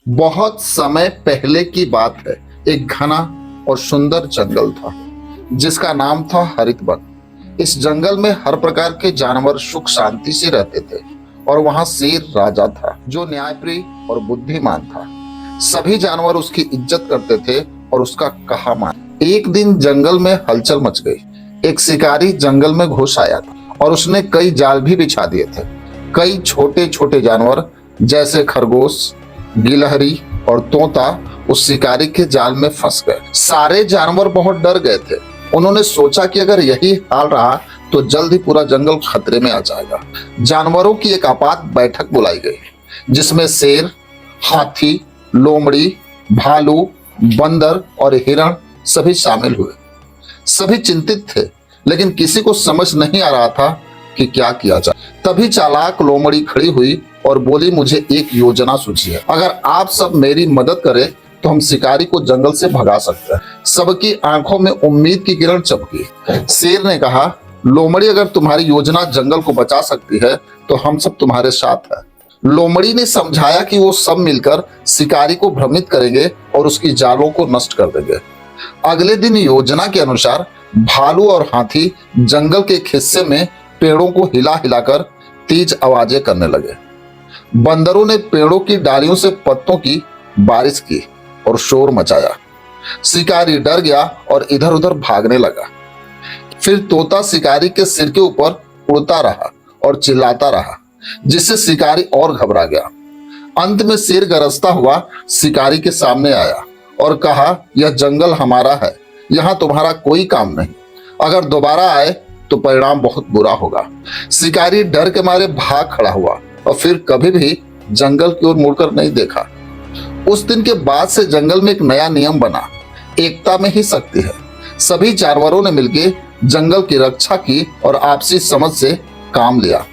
बहुत समय पहले की बात है। एक घना और सुंदर जंगल था जिसका नाम था हरित वन। इस जंगल में हर प्रकार के जानवर सुख शांति से रहते थे और वहां शेर राजा था जो न्यायप्रिय और बुद्धिमान था। सभी जानवर उसकी इज्जत करते थे और उसका कहा मान। एक दिन जंगल में हलचल मच गई। एक शिकारी जंगल में घुस आया था और उसने कई जाल भी बिछा दिए थे। कई छोटे छोटे जानवर जैसे खरगोश, गिलहरी और तोता उस शिकारी के जाल में फंस गए। सारे जानवर बहुत डर गए थे। उन्होंने सोचा कि अगर यही हाल रहा तो जल्द ही पूरा जंगल खतरे में आ जाएगा। जानवरों की एक आपात बैठक बुलाई गई जिसमें शेर, हाथी, लोमड़ी, भालू, बंदर और हिरण सभी शामिल हुए। सभी चिंतित थे लेकिन किसी को समझ नहीं आ रहा था कि क्या किया जाए। तभी चालाक लोमड़ी खड़ी हुई और बोली, मुझे एक योजना सूझी है। अगर आप सब मेरी मदद करें तो हम शिकारी को जंगल से भगा सकते हैं। सबकी आंखों में उम्मीद की किरण चमकी। शेर ने कहा, लोमड़ी, अगर तुम्हारी योजना जंगल को बचा सकती है तो हम सब तुम्हारे साथ हैं। लोमड़ी ने समझाया कि वो सब मिलकर शिकारी को भ्रमित करेंगे और उसकी जालों को नष्ट कर देंगे। अगले दिन योजना के अनुसार भालू और हाथी जंगल के एक हिस्से में पेड़ों को हिला हिलाकर तेज आवाजें करने लगे। बंदरों ने पेड़ों की डालियों से पत्तों की बारिश की और शोर मचाया। शिकारी डर गया और इधर उधर भागने लगा। फिर तोता शिकारी के सिर के ऊपर उड़ता रहा और चिल्लाता रहा, जिससे शिकारी और घबरा गया। अंत में शेर गरजता हुआ शिकारी के सामने आया और कहा, यह जंगल हमारा है, यहाँ तुम्हारा कोई काम नहीं। अगर दोबारा आए तो परिणाम बहुत बुरा होगा। शिकारी डर के मारे भाग खड़ा हुआ और फिर कभी भी जंगल की ओर मुड़कर नहीं देखा। उस दिन के बाद से जंगल में एक नया नियम बना, एकता में ही शक्ति है। सभी जानवरों ने मिलकर जंगल की रक्षा की और आपसी समझ से काम लिया।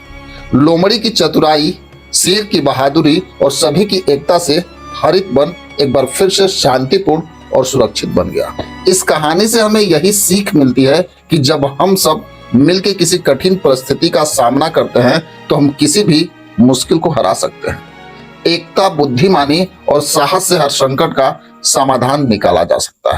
लोमड़ी की चतुराई, शेर की बहादुरी और सभी की एकता से हरित वन एक बार फिर से शांतिपूर्ण और सुरक्षित बन गया। इस कहानी से हमें यही सीख मिलती है कि जब हम सब मिलकर किसी कठिन परिस्थिति का सामना करते हैं तो हम किसी भी मुश्किल को हरा सकते हैं। एकता, बुद्धिमानी और साहस से हर संकट का समाधान निकाला जा सकता है।